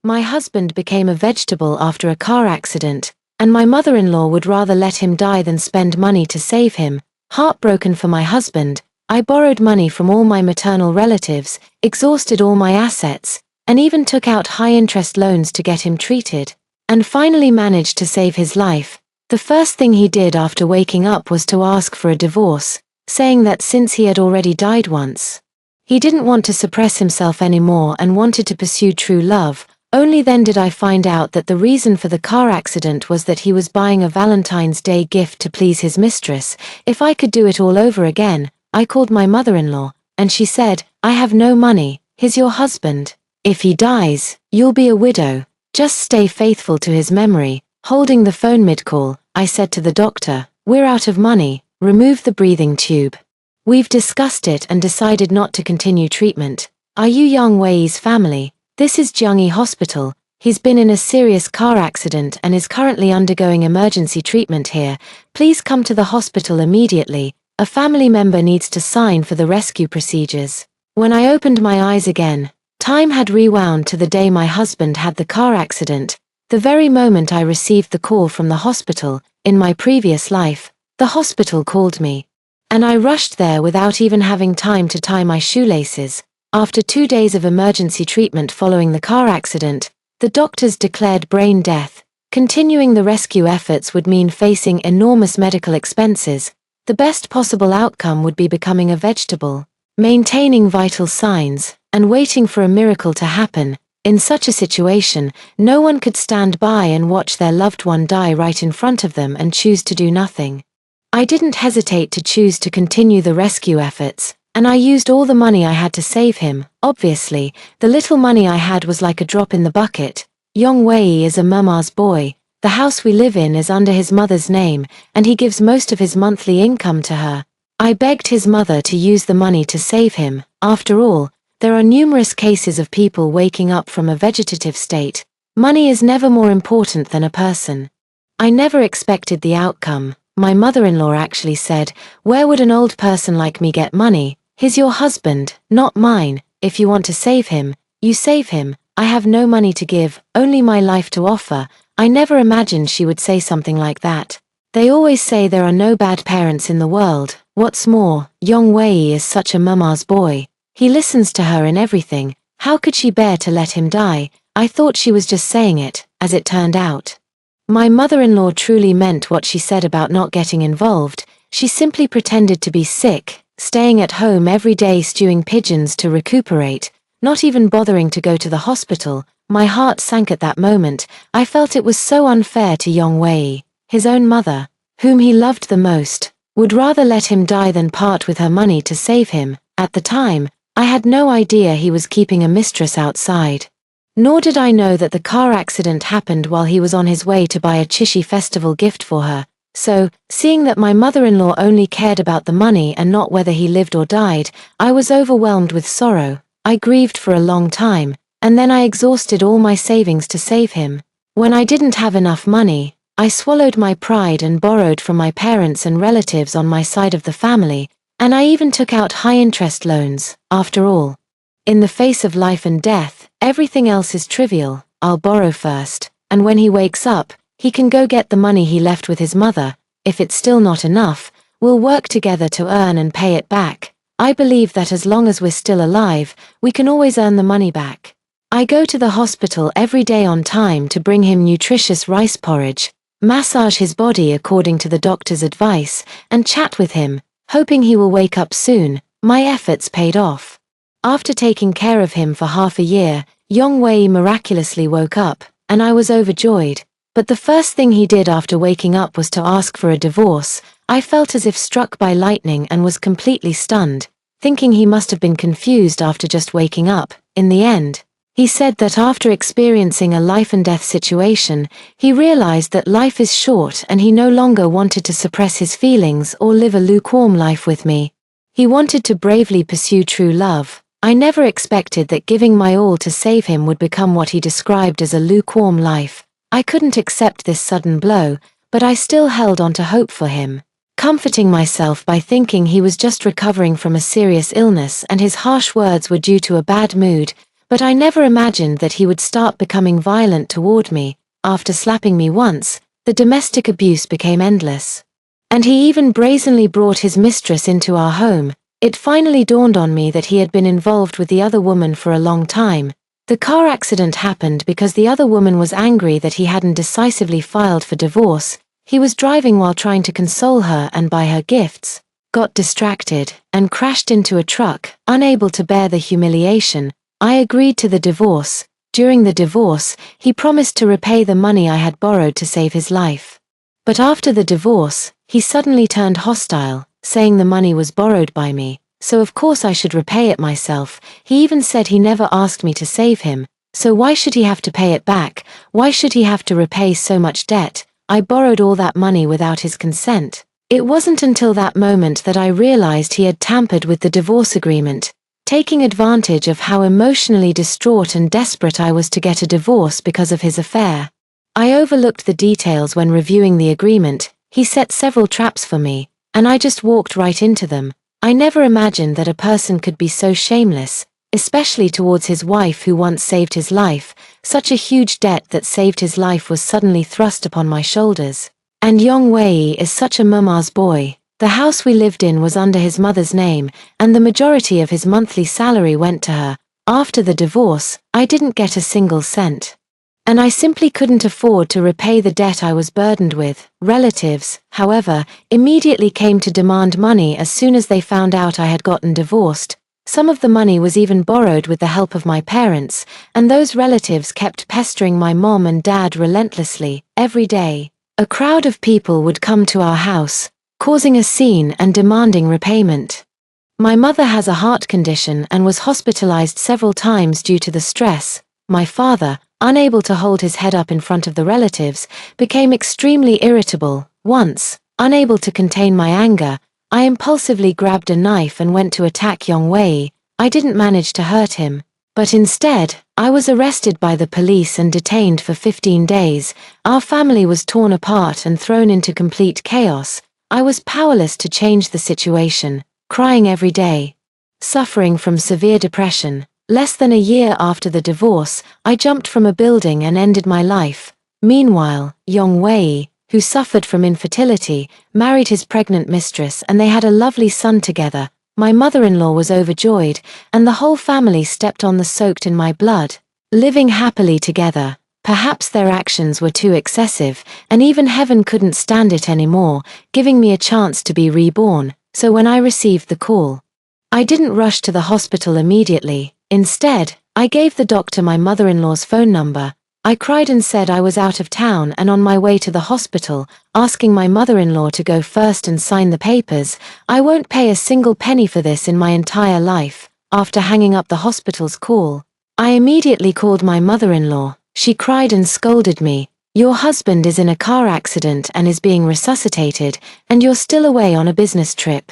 My husband became a vegetable after a car accident, and my mother-in-law would rather let him die than spend money to save him. Heartbroken for my husband, I borrowed money from all my maternal relatives, exhausted all my assets, and even took out high-interest loans to get him treated, and finally managed to save his life. The first thing he did after waking up was to ask for a divorce, saying that since he had already died once, he didn't want to suppress himself anymore and wanted to pursue true love. Only then did I find out that the reason for the car accident was that he was buying a Valentine's Day gift to please his mistress. If I could do it all over again, I called my mother-in-law, and she said, "I have no money, he's your husband. If he dies, you'll be a widow. Just stay faithful to his memory." Holding the phone mid-call, I said to the doctor, "We're out of money, remove the breathing tube. We've discussed it and decided not to continue treatment. Are you Yang Wei's family? This is Jiangyi Hospital. He's been in a serious car accident and is currently undergoing emergency treatment here. Please come to the hospital immediately. A family member needs to sign for the rescue procedures." When I opened my eyes again, time had rewound to the day my husband had the car accident. The very moment I received the call from the hospital, in my previous life, the hospital called me. And I rushed there without even having time to tie my shoelaces. After 2 days of emergency treatment following the car accident, the doctors declared brain death. Continuing the rescue efforts would mean facing enormous medical expenses. The best possible outcome would be becoming a vegetable, maintaining vital signs, and waiting for a miracle to happen. In such a situation, no one could stand by and watch their loved one die right in front of them and choose to do nothing. I didn't hesitate to choose to continue the rescue efforts, and I used all the money I had to save him. Obviously, the little money I had was like a drop in the bucket. Yang Wei is a mama's boy. The house we live in is under his mother's name, and he gives most of his monthly income to her. I begged his mother to use the money to save him. After all, there are numerous cases of people waking up from a vegetative state. Money is never more important than a person. I never expected the outcome. My mother-in-law actually said, "Where would an old person like me get money? He's your husband, not mine. If you want to save him, you save him. I have no money to give, only my life to offer." I never imagined she would say something like that. They always say there are no bad parents in the world. What's more, Yang Wei is such a mama's boy. He listens to her in everything. How could she bear to let him die? I thought she was just saying it, as it turned out. My mother-in-law truly meant what she said about not getting involved. She simply pretended to be sick, staying at home every day stewing pigeons to recuperate, not even bothering to go to the hospital. My heart sank at that moment. I felt it was so unfair to Yang Wei. His own mother, whom he loved the most, would rather let him die than part with her money to save him. At the time, I had no idea he was keeping a mistress outside. Nor did I know that the car accident happened while he was on his way to buy a Chishi festival gift for her. So, seeing that my mother-in-law only cared about the money and not whether he lived or died, I was overwhelmed with sorrow. I grieved for a long time, and then I exhausted all my savings to save him. When I didn't have enough money, I swallowed my pride and borrowed from my parents and relatives on my side of the family, and I even took out high-interest loans. After all, in the face of life and death, everything else is trivial. I'll borrow first, and when he wakes up, he can go get the money he left with his mother. If it's still not enough, we'll work together to earn and pay it back. I believe that as long as we're still alive, we can always earn the money back. I go to the hospital every day on time to bring him nutritious rice porridge, massage his body according to the doctor's advice, and chat with him, hoping he will wake up soon. My efforts paid off. After taking care of him for half a year, Yang Wei miraculously woke up, and I was overjoyed. But the first thing he did after waking up was to ask for a divorce. I felt as if struck by lightning and was completely stunned, thinking he must have been confused after just waking up. In the end, he said that after experiencing a life-and-death situation, he realized that life is short and he no longer wanted to suppress his feelings or live a lukewarm life with me. He wanted to bravely pursue true love. I never expected that giving my all to save him would become what he described as a lukewarm life. I couldn't accept this sudden blow, but I still held on to hope for him, comforting myself by thinking he was just recovering from a serious illness and his harsh words were due to a bad mood. but I never imagined that he would start becoming violent toward me. After slapping me once, the domestic abuse became endless. And he even brazenly brought his mistress into our home. It finally dawned on me that he had been involved with the other woman for a long time. The car accident happened because the other woman was angry that he hadn't decisively filed for divorce. He was driving while trying to console her and buy her gifts, got distracted, and crashed into a truck. Unable to bear the humiliation, I agreed to the divorce. During the divorce, he promised to repay the money I had borrowed to save his life. But after the divorce, he suddenly turned hostile, saying the money was borrowed by me, so of course I should repay it myself. He even said he never asked me to save him, so why should he have to pay it back? Why should he have to repay so much debt? I borrowed all that money without his consent. It wasn't until that moment that I realized he had tampered with the divorce agreement, taking advantage of how emotionally distraught and desperate I was to get a divorce because of his affair. I overlooked the details when reviewing the agreement. He set several traps for me, and I just walked right into them. I never imagined that a person could be so shameless, especially towards his wife who once saved his life. Such a huge debt that saved his life was suddenly thrust upon my shoulders. And Yong Wei is such a mama's boy. The house we lived in was under his mother's name, and the majority of his monthly salary went to her. After the divorce, I didn't get a single cent. And I simply couldn't afford to repay the debt I was burdened with. Relatives, however, immediately came to demand money as soon as they found out I had gotten divorced. Some of the money was even borrowed with the help of my parents, and those relatives kept pestering my mom and dad relentlessly. Every day, a crowd of people would come to our house, causing a scene and demanding repayment. My mother has a heart condition and was hospitalized several times due to the stress. My father, unable to hold his head up in front of the relatives, became extremely irritable. Once, unable to contain my anger, I impulsively grabbed a knife and went to attack Yong Wei. I didn't manage to hurt him, but instead, I was arrested by the police and detained for 15 days. Our family was torn apart and thrown into complete chaos. I was powerless to change the situation, crying every day, suffering from severe depression. Less than a year after the divorce, I jumped from a building and ended my life. Meanwhile, Yong Wei, who suffered from infertility, married his pregnant mistress and they had a lovely son together. My mother-in-law was overjoyed, and the whole family stepped on the soaked in my blood, living happily together. Perhaps their actions were too excessive, and even heaven couldn't stand it anymore, giving me a chance to be reborn. So when I received the call, I didn't rush to the hospital immediately. Instead, I gave the doctor my mother-in-law's phone number. I cried and said I was out of town and on my way to the hospital, asking my mother-in-law to go first and sign the papers. I won't pay a single penny for this in my entire life. After hanging up the hospital's call, I immediately called my mother-in-law. She cried and scolded me. "Your husband is in a car accident and is being resuscitated, and you're still away on a business trip.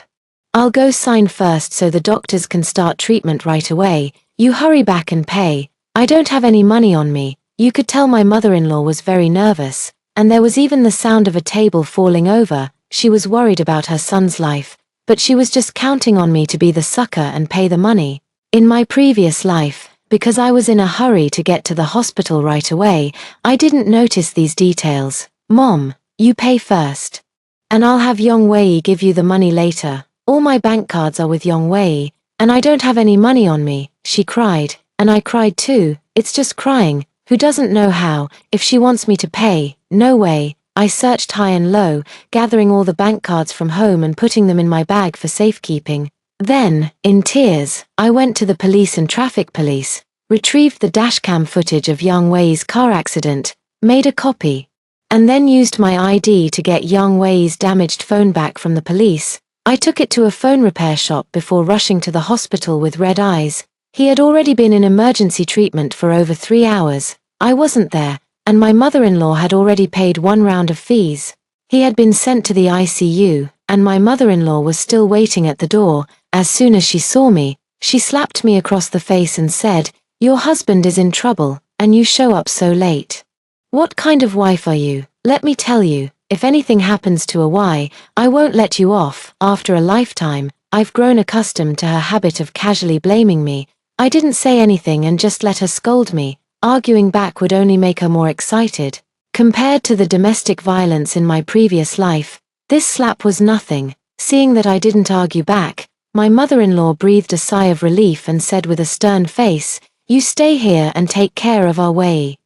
I'll go sign first so the doctors can start treatment right away. You hurry back and pay. I don't have any money on me." You could tell my mother-in-law was very nervous, and there was even the sound of a table falling over. She was worried about her son's life, but she was just counting on me to be the sucker and pay the money. In my previous life, because I was in a hurry to get to the hospital right away, I didn't notice these details. "Mom, you pay first, and I'll have Yong Wei give you the money later. All my bank cards are with Yong Wei, and I don't have any money on me," she cried, and I cried too. It's just crying. Who doesn't know how? If she wants me to pay, no way. I searched high and low, gathering all the bank cards from home and putting them in my bag for safekeeping. Then, in tears, I went to the police and traffic police, retrieved the dashcam footage of Yong Wei's car accident, made a copy, and then used my ID to get Yong Wei's damaged phone back from the police. I took it to a phone repair shop before rushing to the hospital with red eyes. He had already been in emergency treatment for over 3 hours. I wasn't there, and my mother-in-law had already paid 1 round of fees. He had been sent to the ICU, and my mother-in-law was still waiting at the door. As soon as she saw me, she slapped me across the face and said, "Your husband is in trouble, and you show up so late. What kind of wife are you? Let me tell you, if anything happens to a Y, I won't let you off." After a lifetime, I've grown accustomed to her habit of casually blaming me. I didn't say anything and just let her scold me. Arguing back would only make her more excited. Compared to the domestic violence in my previous life, this slap was nothing. Seeing that I didn't argue back, my mother-in-law breathed a sigh of relief and said with a stern face, "You stay here and take care of our Wei.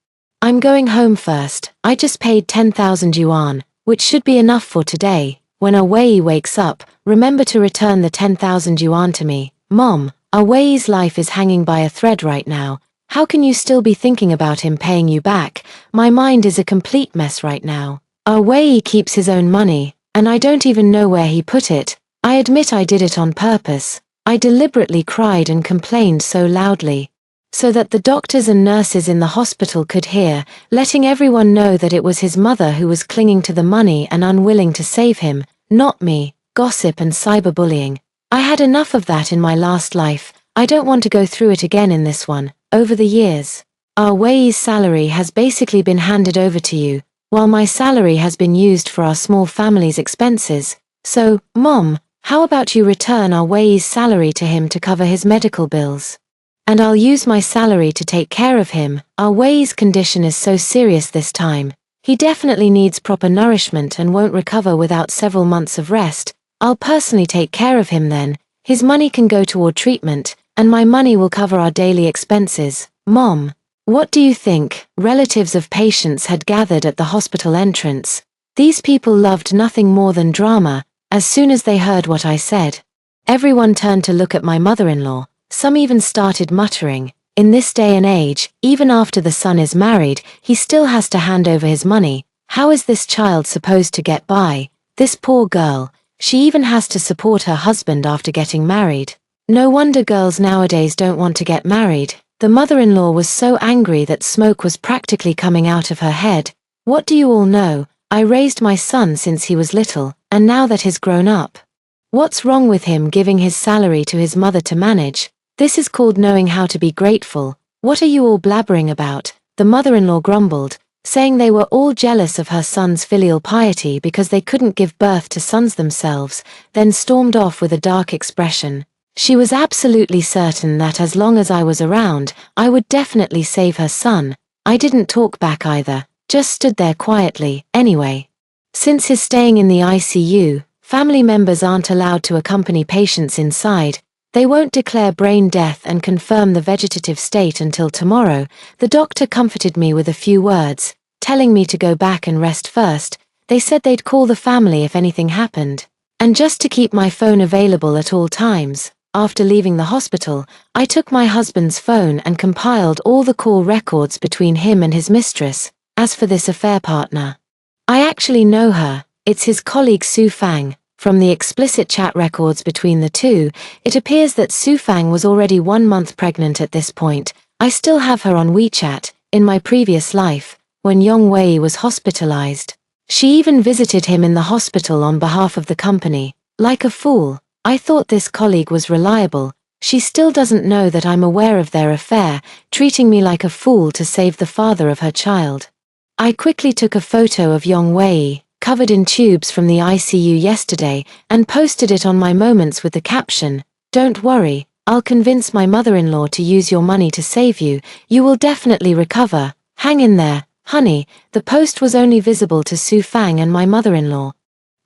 I'm going home first. I just paid 10,000 yuan, which should be enough for today. When our Wei wakes up, remember to return the 10,000 yuan to me." Mom, our Wei's life is hanging by a thread right now. How can you still be thinking about him paying you back? My mind is a complete mess right now. Our Wei keeps his own money, and I don't even know where he put it. I admit I did it on purpose. I deliberately cried and complained so loudly, so that the doctors and nurses in the hospital could hear, letting everyone know that it was his mother who was clinging to the money and unwilling to save him, not me. Gossip and cyberbullying. I had enough of that in my last life. I don't want to go through it again in this one. Over the years, our Wei's salary has basically been handed over to you, while my salary has been used for our small family's expenses. So, Mom, how about you return our Wei's salary to him to cover his medical bills? And I'll use my salary to take care of him. Our Wei's condition is so serious this time. He definitely needs proper nourishment and won't recover without several months of rest. I'll personally take care of him then. His money can go toward treatment, and my money will cover our daily expenses. Mom, what do you think? Relatives of patients had gathered at the hospital entrance. These people loved nothing more than drama. As soon as they heard what I said, everyone turned to look at my mother-in-law. Some even started muttering, "In this day and age, even after the son is married, he still has to hand over his money. How is this child supposed to get by? This poor girl, she even has to support her husband after getting married. No wonder girls nowadays don't want to get married." The mother-in-law was so angry that smoke was practically coming out of her head. "What do you all know? I raised my son since he was little, and now that he's grown up, what's wrong with him giving his salary to his mother to manage? This is called knowing how to be grateful. What are you all blabbering about?" The mother-in-law grumbled, saying they were all jealous of her son's filial piety because they couldn't give birth to sons themselves, then stormed off with a dark expression. She was absolutely certain that as long as I was around, I would definitely save her son. I didn't talk back either, just stood there quietly. Anyway, since he's staying in the ICU, family members aren't allowed to accompany patients inside. They won't declare brain death and confirm the vegetative state until tomorrow. The doctor comforted me with a few words, telling me to go back and rest first. They said they'd call the family if anything happened, and just to keep my phone available at all times. After leaving the hospital, I took my husband's phone and compiled all the call records between him and his mistress. As for this affair partner, I actually know her. It's his colleague Su Fang. From the explicit chat records between the two, it appears that Su Fang was already 1 month pregnant at this point. I still have her on WeChat. In my previous life, when Yong Wei was hospitalized, she even visited him in the hospital on behalf of the company. Like a fool, I thought this colleague was reliable. She still doesn't know that I'm aware of their affair, treating me like a fool to save the father of her child. I quickly took a photo of Yong Wei, covered in tubes from the ICU yesterday, and posted it on my Moments with the caption, "Don't worry, I'll convince my mother-in-law to use your money to save you. You will definitely recover. Hang in there, honey." The post was only visible to Su Fang and my mother-in-law.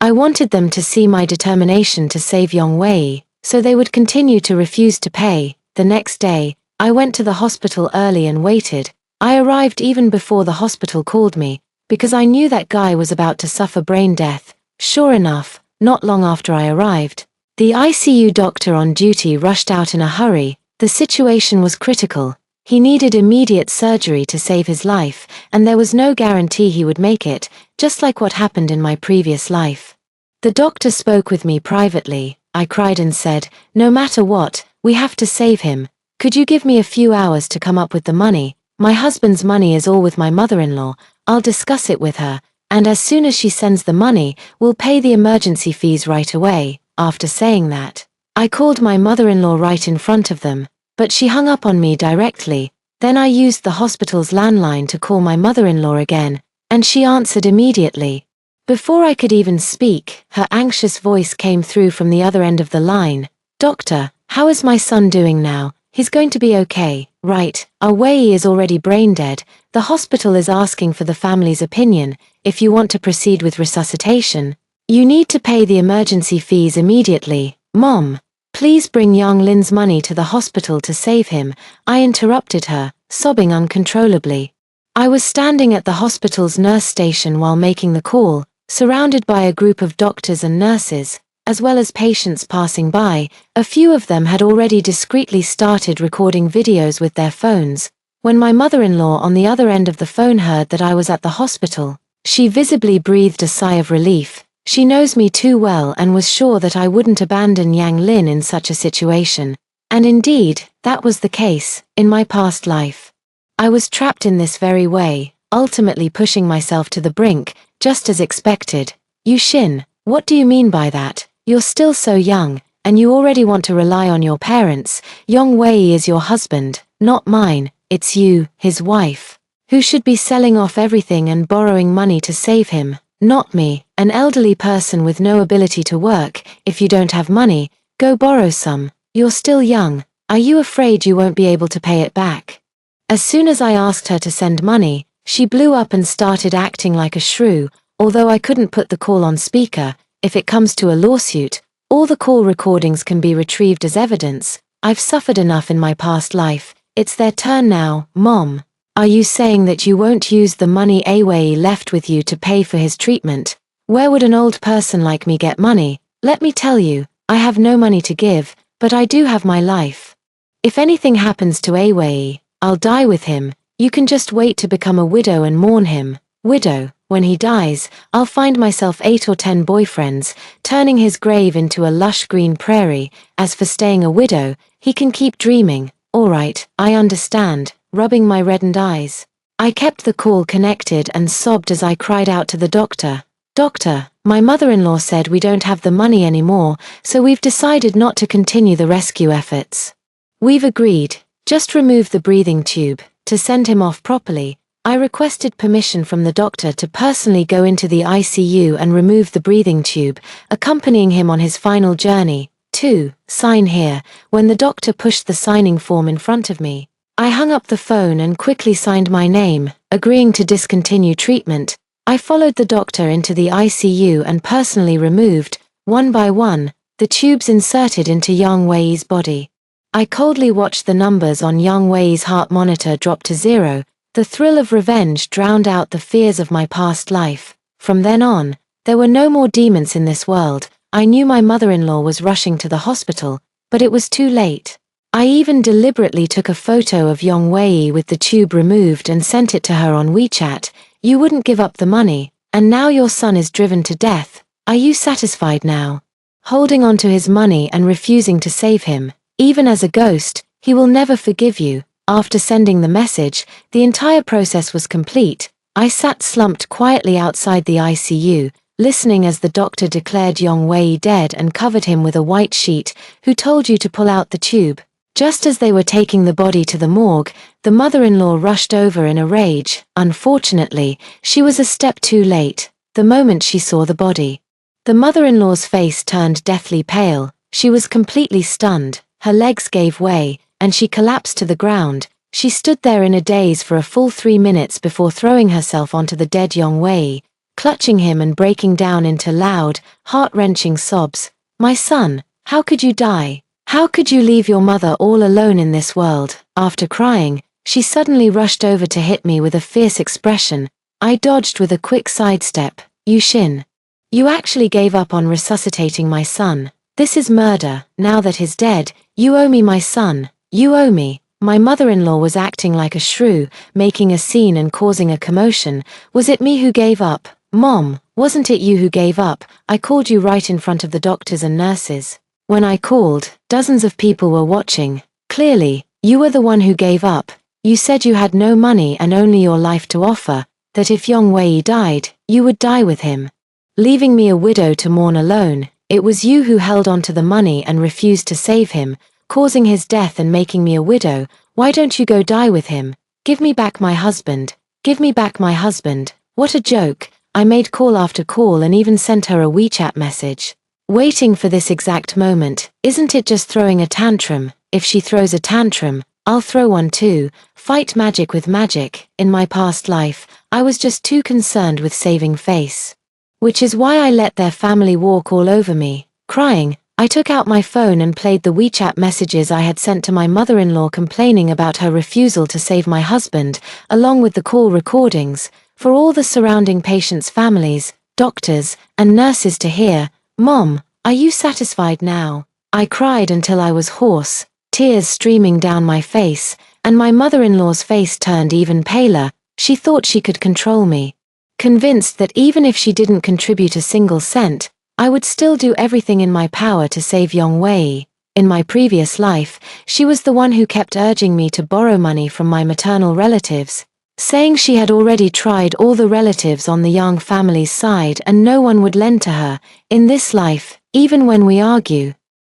I wanted them to see my determination to save Yong Wei, so they would continue to refuse to pay. The next day, I went to the hospital early and waited. I arrived even before the hospital called me, because I knew that guy was about to suffer brain death. Sure enough, not long after I arrived, the ICU doctor on duty rushed out in a hurry. The situation was critical. He needed immediate surgery to save his life, and there was no guarantee he would make it, just like what happened in my previous life. The doctor spoke with me privately. I cried and said, "No matter what, we have to save him. Could you give me a few hours to come up with the money? My husband's money is all with my mother-in-law. I'll discuss it with her, and as soon as she sends the money, we'll pay the emergency fees right away." After saying that, I called my mother-in-law right in front of them, but she hung up on me directly. Then I used the hospital's landline to call my mother-in-law again, and she answered immediately. Before I could even speak, her anxious voice came through from the other end of the line. "Doctor, how is my son doing now? He's going to be okay, right? Our Wei is already brain dead. The hospital is asking for the family's opinion. If you want to proceed with resuscitation, you need to pay the emergency fees immediately. Mom, please bring young Lin's money to the hospital to save him. I interrupted her, sobbing uncontrollably. I was standing at the hospital's nurse station while making the call, surrounded by a group of doctors and nurses, as well as patients passing by. A few of them had already discreetly started recording videos with their phones. When my mother-in-law on the other end of the phone heard that I was at the hospital, she visibly breathed a sigh of relief. She knows me too well and was sure that I wouldn't abandon Yang Lin in such a situation. And indeed, that was the case, in my past life. I was trapped in this very way, ultimately pushing myself to the brink, just as expected. Yushin, what do you mean by that? You're still so young, and you already want to rely on your parents. Yong Wei is your husband, not mine. It's you, his wife, who should be selling off everything and borrowing money to save him, not me, an elderly person with no ability to work. If you don't have money, go borrow some. You're still young. Are you afraid you won't be able to pay it back? As soon as I asked her to send money, she blew up and started acting like a shrew. Although I couldn't put the call on speaker, if it comes to a lawsuit, all the call recordings can be retrieved as evidence. I've suffered enough in my past life. It's their turn now. Mom, are you saying that you won't use the money Awei left with you to pay for his treatment? Where would an old person like me get money? Let me tell you, I have no money to give, but I do have my life. If anything happens to Awei, I'll die with him. You can just wait to become a widow and mourn him. Widow, when he dies, I'll find myself 8 or 10 boyfriends, turning his grave into a lush green prairie. As for staying a widow, he can keep dreaming. All right, I understand, rubbing my reddened eyes. I kept the call connected and sobbed as I cried out to the doctor. Doctor, my mother-in-law said we don't have the money anymore, so we've decided not to continue the rescue efforts. We've agreed. Just remove the breathing tube. To send him off properly, I requested permission from the doctor to personally go into the ICU and remove the breathing tube, accompanying him on his final journey. 2. Sign here. When the doctor pushed the signing form in front of me, I hung up the phone and quickly signed my name, agreeing to discontinue treatment. I followed the doctor into the ICU and personally removed, one by one, the tubes inserted into Yang Wei's body. I coldly watched the numbers on Yang Wei's heart monitor drop to 0. The thrill of revenge drowned out the fears of my past life. From then on, there were no more demons in this world. I knew my mother-in-law was rushing to the hospital, but it was too late. I even deliberately took a photo of Yang Wei with the tube removed and sent it to her on WeChat. You wouldn't give up the money, and now your son is driven to death. Are you satisfied now? Holding on to his money and refusing to save him. Even as a ghost, he will never forgive you. After sending the message, the entire process was complete. I sat slumped quietly outside the ICU, listening as the doctor declared Yang Wei dead and covered him with a white sheet. Who told you to pull out the tube? Just as they were taking the body to the morgue, the mother-in-law rushed over in a rage. Unfortunately, she was a step too late, the moment she saw the body. The mother-in-law's face turned deathly pale. She was completely stunned. Her legs gave way, and she collapsed to the ground. She stood there in a daze for a full 3 minutes before throwing herself onto the dead Yang Wei, clutching him and breaking down into loud, heart-wrenching sobs. My son, how could you die? How could you leave your mother all alone in this world? After crying, she suddenly rushed over to hit me with a fierce expression. I dodged with a quick sidestep. Yushin, you actually gave up on resuscitating my son. This is murder. Now that he's dead, you owe me my son. You owe me. My mother-in-law was acting like a shrew, making a scene and causing a commotion. Was it me who gave up? Mom, wasn't it you who gave up? I called you right in front of the doctors and nurses. When I called, dozens of people were watching. Clearly, you were the one who gave up. You said you had no money and only your life to offer, that if Yang Wei died, you would die with him. Leaving me a widow to mourn alone. It was you who held on to the money and refused to save him, causing his death and making me a widow. Why don't you go die with him? Give me back my husband. Give me back my husband. What a joke. I made call after call and even sent her a WeChat message. Waiting for this exact moment, isn't it just throwing a tantrum? if she throws a tantrum, I'll throw one too. Fight magic with magic. In my past life, I was just too concerned with saving face. Which is why I let their family walk all over me. Crying, I took out my phone and played the WeChat messages I had sent to my mother-in-law complaining about her refusal to save my husband, along with the call recordings, for all the surrounding patients' families, doctors, and nurses to hear. Mom, are you satisfied now? I cried until I was hoarse, tears streaming down my face, and my mother-in-law's face turned even paler. She thought she could control me. Convinced that even if she didn't contribute a single cent, I would still do everything in my power to save Yong Wei. In my previous life, she was the one who kept urging me to borrow money from my maternal relatives, saying she had already tried all the relatives on the Yang family's side and no one would lend to her. In this life, even when we argue,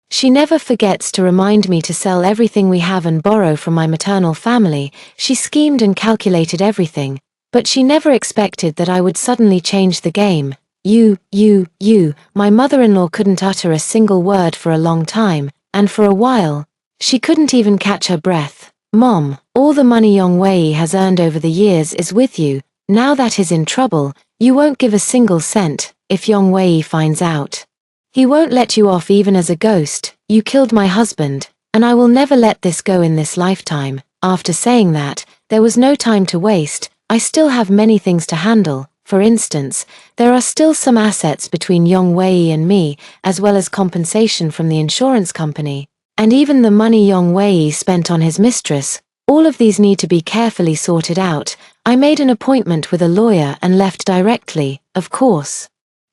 she never forgets to remind me to sell everything we have and borrow from my maternal family. She schemed and calculated everything, but she never expected that I would suddenly change the game. You. My mother-in-law couldn't utter a single word for a long time, and for a while, she couldn't even catch her breath. Mom, all the money Yong Wei has earned over the years is with you. Now that he's in trouble, you won't give a single cent. If Yong Wei finds out, he won't let you off even as a ghost. You killed my husband, and I will never let this go in this lifetime. After saying that, there was no time to waste. I still have many things to handle. For instance, there are still some assets between Yong Wei and me, as well as compensation from the insurance company, and even the money Yong Wei spent on his mistress. All of these need to be carefully sorted out. I made an appointment with a lawyer and left directly. Of course,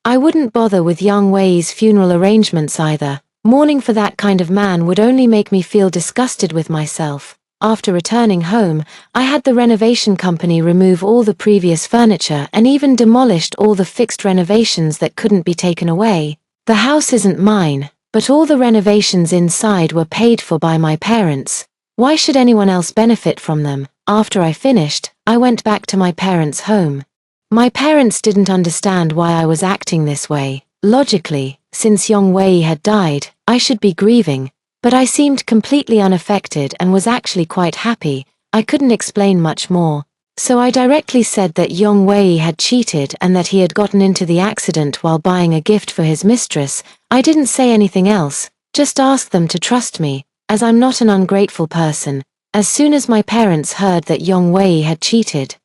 I wouldn't bother with Yong Wei's funeral arrangements either. Mourning for that kind of man would only make me feel disgusted with myself. After returning home, I had the renovation company remove all the previous furniture and even demolished all the fixed renovations that couldn't be taken away. The house isn't mine, but all the renovations inside were paid for by my parents. Why should anyone else benefit from them? After I finished, I went back to my parents' home. My parents didn't understand why I was acting this way. Logically, since Yong Wei had died, I should be grieving. But I seemed completely unaffected and was actually quite happy. I couldn't explain much more. So I directly said that Yong Wei had cheated and that he had gotten into the accident while buying a gift for his mistress. I didn't say anything else, just asked them to trust me, as I'm not an ungrateful person. As soon as my parents heard that Yong Wei had cheated,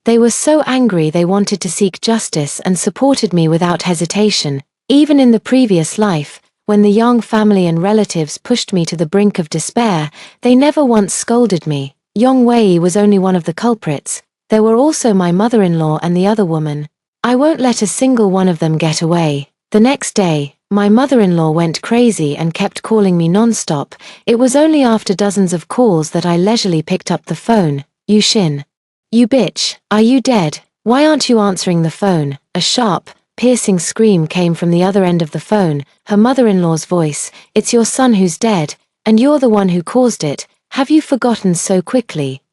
they were so angry they wanted to seek justice and supported me without hesitation. Even in the previous life, when the Yang family and relatives pushed me to the brink of despair, they never once scolded me. Yong Wei was only one of the culprits. There were also my mother-in-law and the other woman. I won't let a single one of them get away. The next day, my mother-in-law went crazy and kept calling me non-stop. It was only after dozens of calls that I leisurely picked up the phone. You Shin. You bitch, are you dead? Why aren't you answering the phone? A sharp, piercing scream came from the other end of the phone, her mother-in-law's voice. It's your son who's dead, and you're the one who caused it. Have you forgotten so quickly?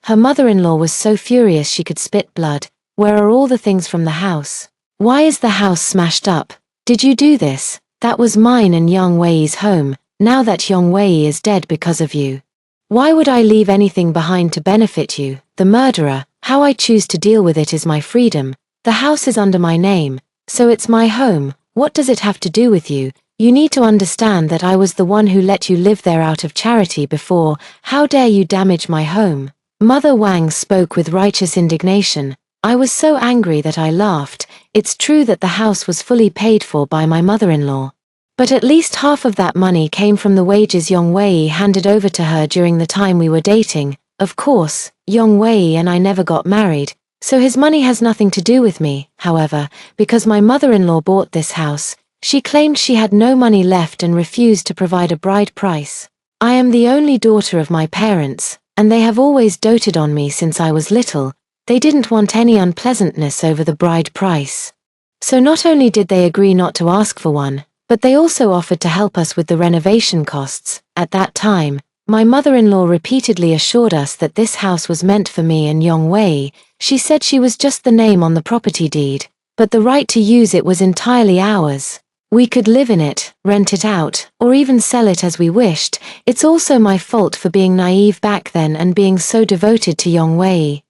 Her mother-in-law was so furious she could spit blood. Where are all the things from the house? Why is the house smashed up? Did you do this? That was mine and Yong Wei's home, now that Yong Wei is dead because of you. Why would I leave anything behind to benefit you, the murderer? How I choose to deal with it is my freedom. The house is under my name, so it's my home. What does it have to do with you? You need to understand that I was the one who let you live there out of charity before. How dare you damage my home? Mother Wang spoke with righteous indignation. I was so angry that I laughed. It's true that the house was fully paid for by my mother-in-law, but at least half of that money came from the wages Yong Wei handed over to her during the time we were dating. Of course, Yong Wei and I never got married, so his money has nothing to do with me. However, because my mother-in-law bought this house, she claimed she had no money left and refused to provide a bride price. I am the only daughter of my parents, and they have always doted on me since I was little. They didn't want any unpleasantness over the bride price. So not only did they agree not to ask for one, but they also offered to help us with the renovation costs. At that time, my mother-in-law repeatedly assured us that this house was meant for me and Yong Wei. She said she was just the name on the property deed, but the right to use it was entirely ours. We could live in it, rent it out, or even sell it as we wished. It's also my fault for being naive back then and being so devoted to Yongwei.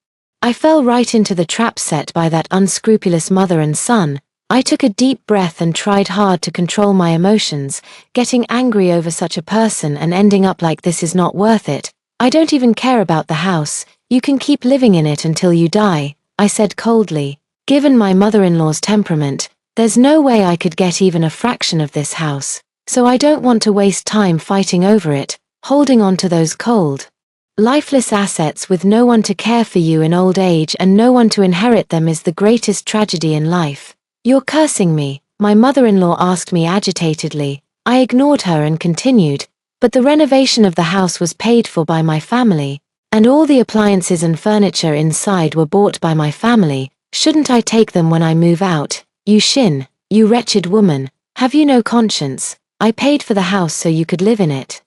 I fell right into the trap set by that unscrupulous mother and son. I took a deep breath and tried hard to control my emotions. Getting angry over such a person and ending up like this is not worth it. I don't even care about the house. You can keep living in it until you die, I said coldly. Given my mother-in-law's temperament, there's no way I could get even a fraction of this house, so I don't want to waste time fighting over it, holding on to those cold, lifeless assets with no one to care for you in old age and no one to inherit them is the greatest tragedy in life. You're cursing me, my mother-in-law asked me agitatedly. I ignored her and continued, but the renovation of the house was paid for by my family, and all the appliances and furniture inside were bought by my family. Shouldn't I take them when I move out? You Shin, you wretched woman, have you no conscience? I paid for the house so you could live in it.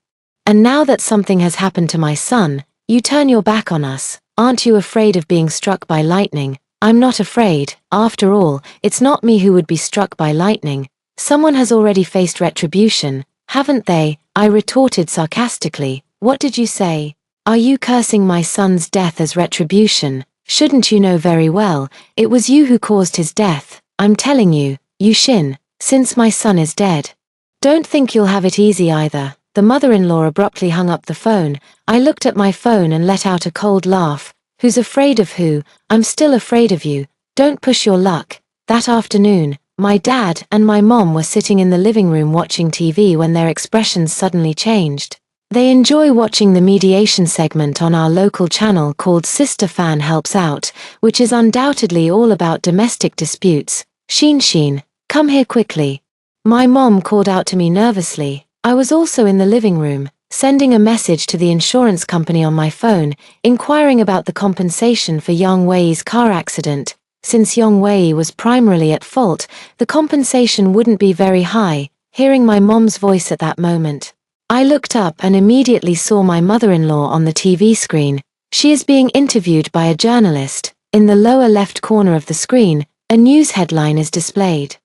And now that something has happened to my son, you turn your back on us. Aren't you afraid of being struck by lightning? I'm not afraid. After all, it's not me who would be struck by lightning. Someone has already faced retribution, haven't they? I retorted sarcastically. What did you say? Are you cursing my son's death as retribution? Shouldn't you know very well, it was you who caused his death. I'm telling you, you Shin, since my son is dead. Don't think you'll have it easy either. The mother-in-law abruptly hung up the phone. I looked at my phone and let out a cold laugh. Who's afraid of who? I'm still afraid of you. Don't push your luck. That afternoon, my dad and my mom were sitting in the living room watching TV when their expressions suddenly changed. They enjoy watching the mediation segment on our local channel called Sister Fan Helps Out, which is undoubtedly all about domestic disputes. Shin, come here quickly. My mom called out to me nervously. I was also in the living room, sending a message to the insurance company on my phone, inquiring about the compensation for Yang Wei's car accident. Since Yang Wei was primarily at fault, the compensation wouldn't be very high. Hearing my mom's voice at that moment, I looked up and immediately saw my mother-in-law on the TV screen. She is being interviewed by a journalist. In the lower left corner of the screen, a news headline is displayed.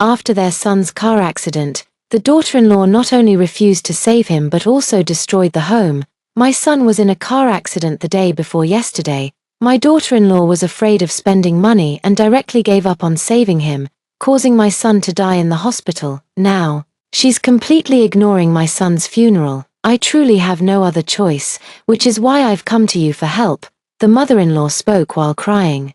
After their son's car accident, the daughter-in-law not only refused to save him but also destroyed the home. My son was in a car accident the day before yesterday. My daughter-in-law was afraid of spending money and directly gave up on saving him, causing my son to die in the hospital. Now, she's completely ignoring my son's funeral. I truly have no other choice, which is why I've come to you for help. The mother-in-law spoke while crying,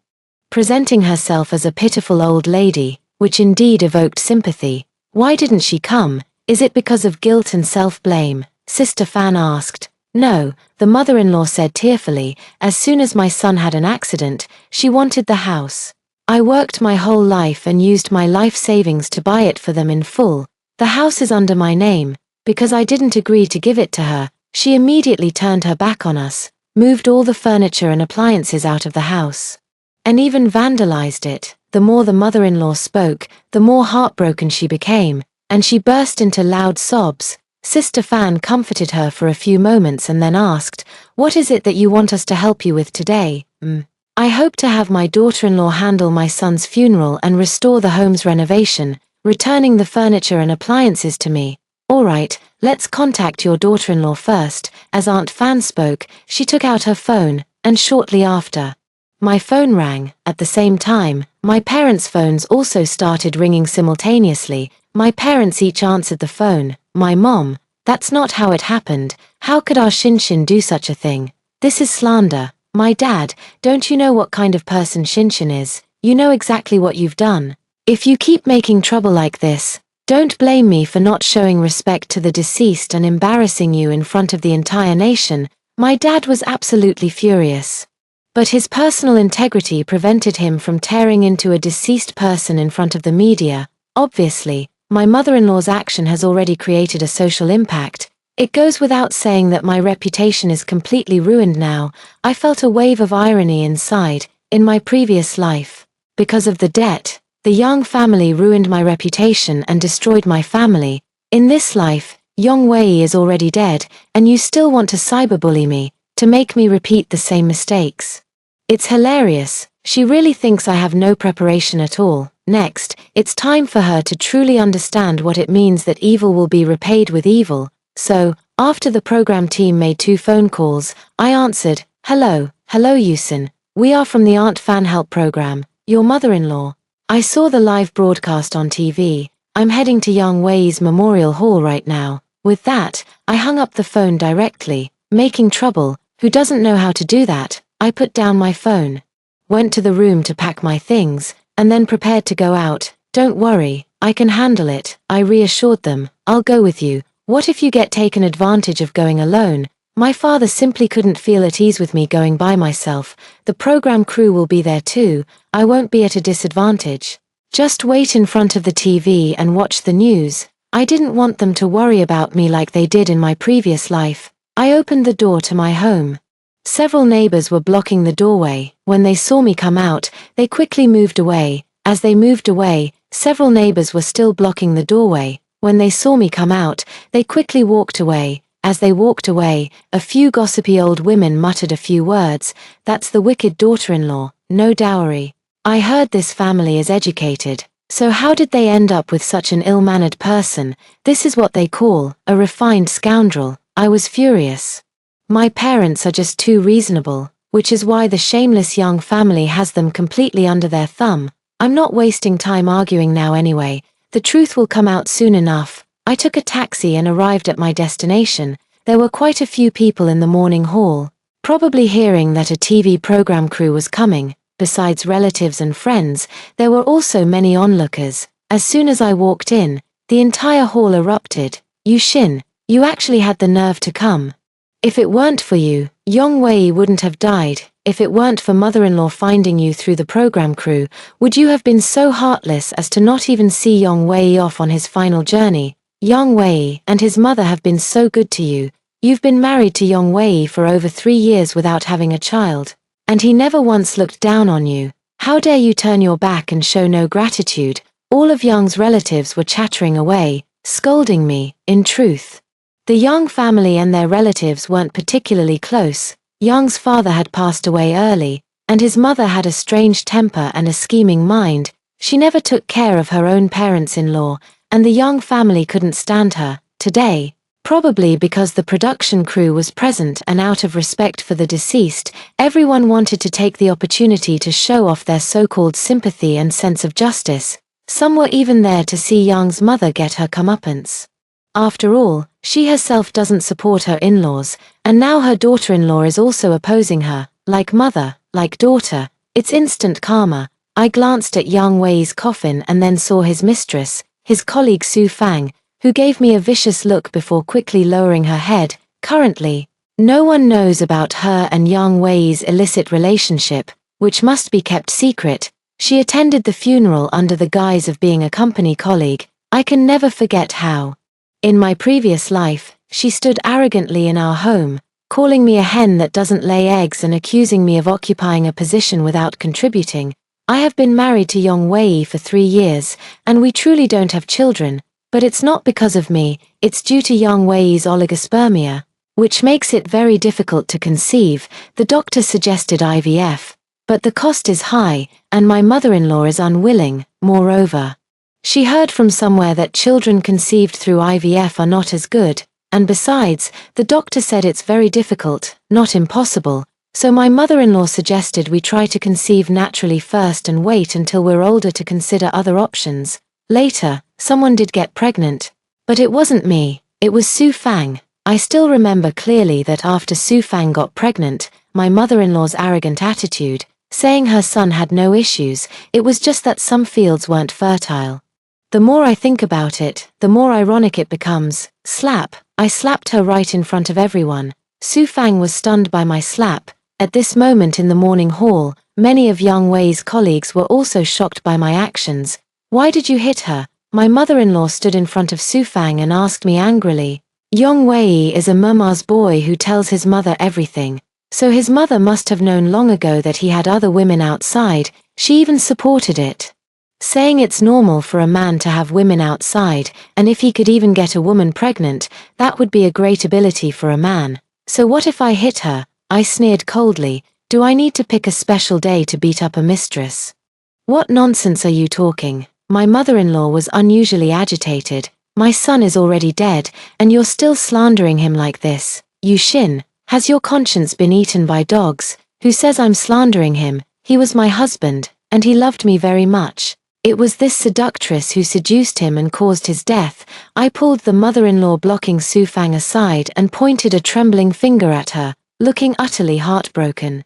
presenting herself as a pitiful old lady, which indeed evoked sympathy. Why didn't she come? Is it because of guilt and self-blame? Sister Fan asked. No, the mother-in-law said tearfully. As soon as my son had an accident, she wanted the house. I worked my whole life and used my life savings to buy it for them in full. The house is under my name. Because I didn't agree to give it to her, she immediately turned her back on us, moved all the furniture and appliances out of the house, and even vandalized it. The more the mother-in-law spoke, the more heartbroken she became, and she burst into loud sobs. Sister Fan comforted her for a few moments and then asked, "What is it that you want us to help you with today?" I hope to have my daughter-in-law handle my son's funeral and restore the home's renovation, returning the furniture and appliances to me. All right, let's contact your daughter-in-law first. As Aunt Fan spoke, she took out her phone, and shortly after, my phone rang. At the same time, my parents' phones also started ringing simultaneously. My parents each answered the phone. My mom, "That's not how it happened. How could our Shinshin do such a thing? This is slander." My dad, "Don't you know what kind of person Shinshin is? You know exactly what you've done. If you keep making trouble like this, don't blame me for not showing respect to the deceased and embarrassing you in front of the entire nation." My dad was absolutely furious. But his personal integrity prevented him from tearing into a deceased person in front of the media. Obviously, my mother-in-law's action has already created a social impact. It goes without saying that my reputation is completely ruined now. I felt a wave of irony inside. In my previous life, because of the debt, the Yang family ruined my reputation and destroyed my family. In this life, Yang Wei is already dead, and you still want to cyberbully me, to make me repeat the same mistakes. It's hilarious. She really thinks I have no preparation at all. Next, it's time for her to truly understand what it means that evil will be repaid with evil. So, after the program team made 2 phone calls, I answered, Hello Yusin. We are from the Aunt Fan Help program, your mother-in-law. I saw the live broadcast on TV. I'm heading to Young Wei's Memorial Hall right now. With that, I hung up the phone directly, making trouble. Who doesn't know how to do that? I put down my phone, went to the room to pack my things, and then prepared to go out. Don't worry, I can handle it, I reassured them. I'll go with you. What if you get taken advantage of going alone? My father simply couldn't feel at ease with me going by myself. The program crew will be there too. I won't be at a disadvantage. Just wait in front of the TV and watch the news. I didn't want them to worry about me like they did in my previous life. I opened the door to my home. Several neighbors were blocking the doorway. When they saw me come out, they quickly moved away. As they moved away, several neighbors were still blocking the doorway. When they saw me come out, they quickly walked away. As they walked away, a few gossipy old women muttered a few words. That's the wicked daughter-in-law, no dowry. I heard this family is educated. So how did they end up with such an ill-mannered person? This is what they call a refined scoundrel. I was furious. My parents are just too reasonable, which is why the shameless young family has them completely under their thumb. I'm not wasting time arguing now anyway. The truth will come out soon enough. I took a taxi and arrived at my destination. There were quite a few people in the morning hall, probably hearing that a TV program crew was coming. Besides relatives and friends, there were also many onlookers. As soon as I walked in, the entire hall erupted. Yushin, you actually had the nerve to come. If it weren't for you, Yong Wei wouldn't have died. If it weren't for mother-in-law finding you through the program crew, would you have been so heartless as to not even see Yong Wei off on his final journey? Yong Wei and his mother have been so good to you. You've been married to Yong Wei for over 3 years without having a child. And he never once looked down on you. How dare you turn your back and show no gratitude? All of Young's relatives were chattering away, scolding me. In truth, the Young family and their relatives weren't particularly close. Young's father had passed away early, and his mother had a strange temper and a scheming mind. She never took care of her own parents-in-law, and the Young family couldn't stand her. Today, probably because the production crew was present and out of respect for the deceased, everyone wanted to take the opportunity to show off their so-called sympathy and sense of justice. Some were even there to see Young's mother get her comeuppance. After all, she herself doesn't support her in-laws, and now her daughter-in-law is also opposing her. Like mother, like daughter, it's instant karma. I glanced at Yang Wei's coffin and then saw his mistress, his colleague Su Fang, who gave me a vicious look before quickly lowering her head. Currently, no one knows about her and Yang Wei's illicit relationship, which must be kept secret. She attended the funeral under the guise of being a company colleague. I can never forget how, in my previous life, she stood arrogantly in our home, calling me a hen that doesn't lay eggs and accusing me of occupying a position without contributing. I have been married to Yang Wei for 3 years, and we truly don't have children. But it's not because of me, it's due to Yang Wei's oligospermia, which makes it very difficult to conceive. The doctor suggested IVF, but the cost is high, and my mother-in-law is unwilling. Moreover, she heard from somewhere that children conceived through IVF are not as good, and besides, the doctor said it's very difficult, not impossible. So my mother-in-law suggested we try to conceive naturally first and wait until we're older to consider other options. Later, someone did get pregnant. But it wasn't me, it was Su Fang. I still remember clearly that after Su Fang got pregnant, my mother-in-law's arrogant attitude, saying her son had no issues, it was just that some fields weren't fertile. The more I think about it, the more ironic it becomes. Slap. I slapped her right in front of everyone. Su Fang was stunned by my slap. At this moment in the morning hall, many of Yang Wei's colleagues were also shocked by my actions. Why did you hit her? My mother-in-law stood in front of Su Fang and asked me angrily. Yang Wei is a mama's boy who tells his mother everything. So his mother must have known long ago that he had other women outside. She even supported it, saying it's normal for a man to have women outside, and if he could even get a woman pregnant, that would be a great ability for a man. So what if I hit her? I sneered coldly. Do I need to pick a special day to beat up a mistress? What nonsense are you talking? My mother-in-law was unusually agitated. My son is already dead, and you're still slandering him like this. You Shin, has your conscience been eaten by dogs? Who says I'm slandering him? He was my husband, and he loved me very much. It was this seductress who seduced him and caused his death. I pulled the mother-in-law, blocking Su Fang aside, and pointed a trembling finger at her, looking utterly heartbroken.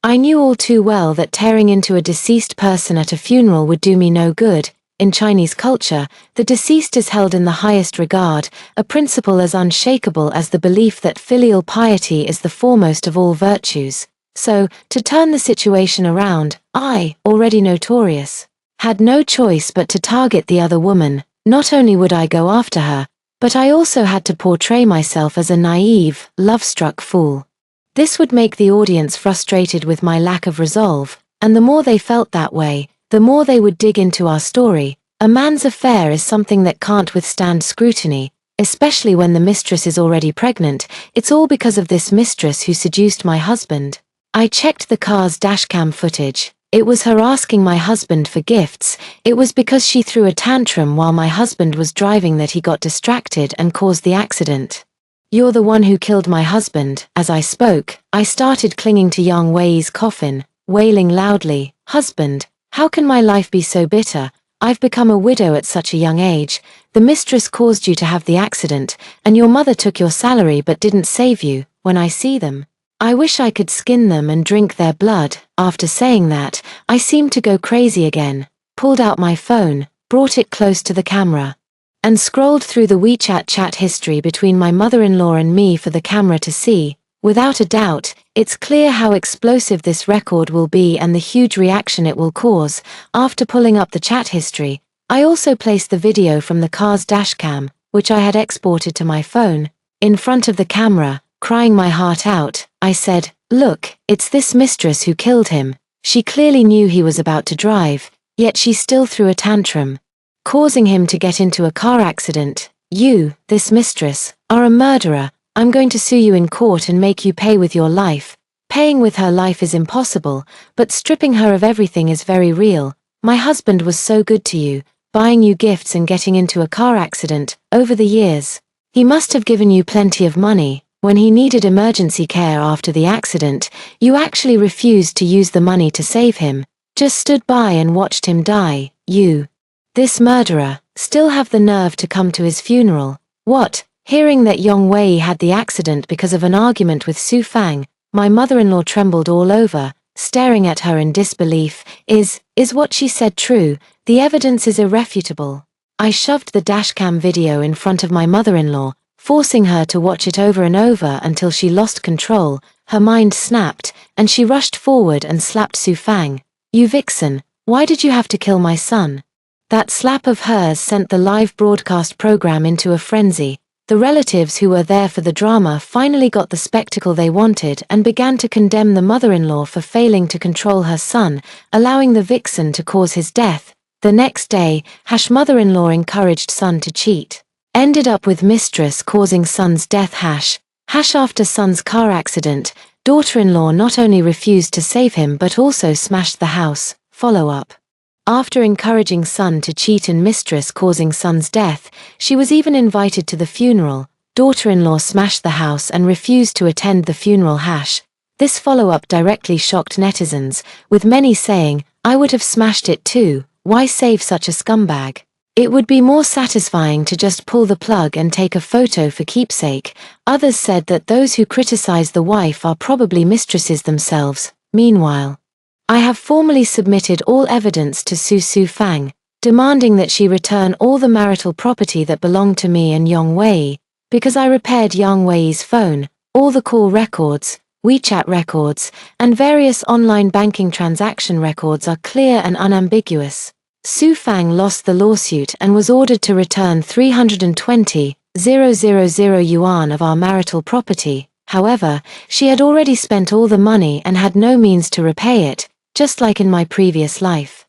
I knew all too well that tearing into a deceased person at a funeral would do me no good. In Chinese culture, the deceased is held in the highest regard, a principle as unshakable as the belief that filial piety is the foremost of all virtues. So, to turn the situation around, I, already notorious, had no choice but to target the other woman. Not only would I go after her, but I also had to portray myself as a naive, love-struck fool. This would make the audience frustrated with my lack of resolve, and the more they felt that way, the more they would dig into our story. A man's affair is something that can't withstand scrutiny, especially when the mistress is already pregnant. It's all because of this mistress who seduced my husband. I checked the car's dashcam footage. It was her asking my husband for gifts. It was because she threw a tantrum while my husband was driving that he got distracted and caused the accident. You're the one who killed my husband. As I spoke, I started clinging to Yang Wei's coffin, wailing loudly, "Husband, how can my life be so bitter? I've become a widow at such a young age. The mistress caused you to have the accident, and your mother took your salary but didn't save you. When I see them, I wish I could skin them and drink their blood." After saying that, I seemed to go crazy again, pulled out my phone, brought it close to the camera, and scrolled through the WeChat chat history between my mother-in-law and me for the camera to see. Without a doubt, it's clear how explosive this record will be and the huge reaction it will cause. After pulling up the chat history, I also placed the video from the car's dashcam, which I had exported to my phone. In front of the camera, crying my heart out, I said, "Look, it's this mistress who killed him. She clearly knew he was about to drive, yet she still threw a tantrum, causing him to get into a car accident. You, this mistress, are a murderer. I'm going to sue you in court and make you pay with your life." Paying with her life is impossible, but stripping her of everything is very real. My husband was so good to you, buying you gifts and getting into a car accident. Over the years, he must have given you plenty of money. When he needed emergency care after the accident, you actually refused to use the money to save him, just stood by and watched him die. You, this murderer, still have the nerve to come to his funeral. What? Hearing that Yang Wei had the accident because of an argument with Su Fang, my mother-in-law trembled all over, staring at her in disbelief. Is what she said true? The evidence is irrefutable. I shoved the dashcam video in front of my mother-in-law, forcing her to watch it over and over until she lost control. Her mind snapped, and she rushed forward and slapped Su Fang. "You vixen, why did you have to kill my son?" That slap of hers sent the live broadcast program into a frenzy. The relatives who were there for the drama finally got the spectacle they wanted and began to condemn the mother-in-law for failing to control her son, allowing the vixen to cause his death. The next day, mother-in-law encouraged son to cheat. Ended up with mistress causing son's death. After son's car accident, daughter-in-law not only refused to save him but also smashed the house. Follow-up. After encouraging son to cheat and mistress causing son's death, she was even invited to the funeral. Daughter-in-law smashed the house and refused to attend the funeral. This follow-up directly shocked netizens, with many saying, "I would have smashed it too. Why save such a scumbag? It would be more satisfying to just pull the plug and take a photo for keepsake." Others said that those who criticize the wife are probably mistresses themselves. Meanwhile, I have formally submitted all evidence to Su Fang, demanding that she return all the marital property that belonged to me and Yang Wei, because I repaired Yang Wei's phone. All the call records, WeChat records, and various online banking transaction records are clear and unambiguous. Su Fang lost the lawsuit and was ordered to return 320,000 yuan of our marital property. However, she had already spent all the money and had no means to repay it, just like in my previous life.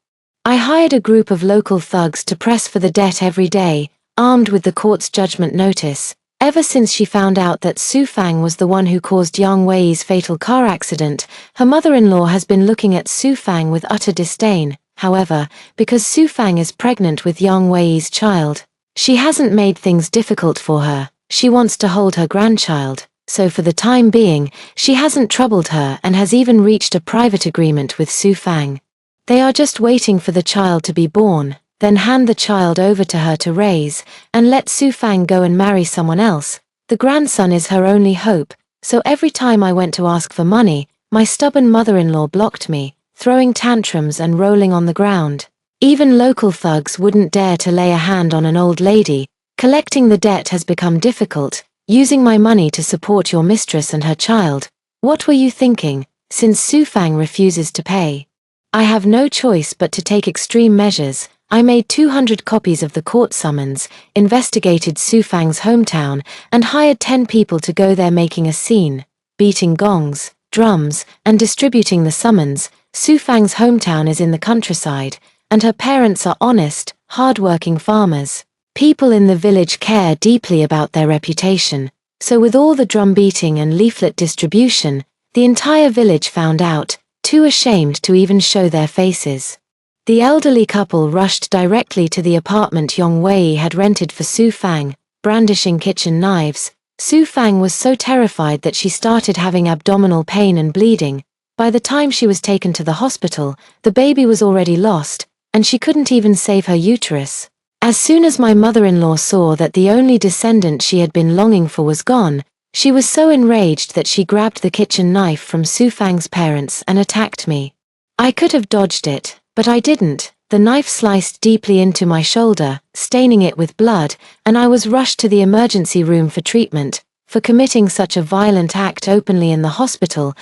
I hired a group of local thugs to press for the debt every day, armed with the court's judgment notice. Ever since she found out that Su Fang was the one who caused Yang Wei's fatal car accident, her mother-in-law has been looking at Su Fang with utter disdain. However, because Su Fang is pregnant with Yang Wei's child, she hasn't made things difficult for her. She wants to hold her grandchild, so for the time being, she hasn't troubled her and has even reached a private agreement with Su Fang. They are just waiting for the child to be born, then hand the child over to her to raise, and let Su Fang go and marry someone else. The grandson is her only hope, so every time I went to ask for money, my stubborn mother-in-law blocked me, throwing tantrums and rolling on the ground. Even local thugs wouldn't dare to lay a hand on an old lady. Collecting the debt has become difficult. Using my money to support your mistress and her child. What were you thinking, since Su Fang refuses to pay? I have no choice but to take extreme measures. I made 200 copies of the court summons, investigated Su Fang's hometown, and hired 10 people to go there making a scene, beating gongs, drums, and distributing the summons. Su Fang's hometown is in the countryside, and her parents are honest, hard-working farmers. People in the village care deeply about their reputation, so with all the drum beating and leaflet distribution, the entire village found out, too ashamed to even show their faces. The elderly couple rushed directly to the apartment Yang Wei had rented for Su Fang, brandishing kitchen knives. Su Fang was so terrified that she started having abdominal pain and bleeding. By the time she was taken to the hospital, the baby was already lost, and she couldn't even save her uterus. As soon as my mother-in-law saw that the only descendant she had been longing for was gone, she was so enraged that she grabbed the kitchen knife from Su Fang's parents and attacked me. I could have dodged it, but I didn't. The knife sliced deeply into my shoulder, staining it with blood, and I was rushed to the emergency room for treatment. For committing such a violent act openly in the hospital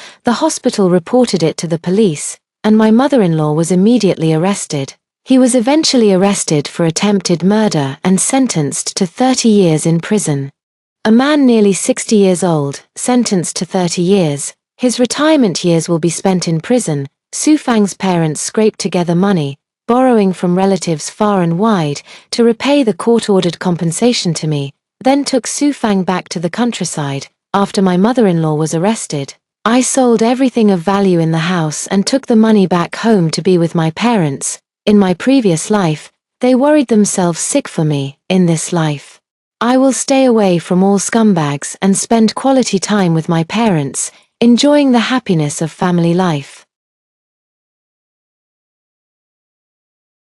reported it to the police, and my mother-in-law was immediately arrested. He was eventually arrested for attempted murder and sentenced to 30 years in prison. A man nearly 60 years old, sentenced to 30 years, his retirement years will be spent in prison. Su Fang's parents scraped together money, borrowing from relatives far and wide, to repay the court-ordered compensation to me, then took Su Fang back to the countryside. After my mother-in-law was arrested, I sold everything of value in the house and took the money back home to be with my parents. In my previous life, they worried themselves sick for me. In this life, I will stay away from all scumbags and spend quality time with my parents, enjoying the happiness of family life.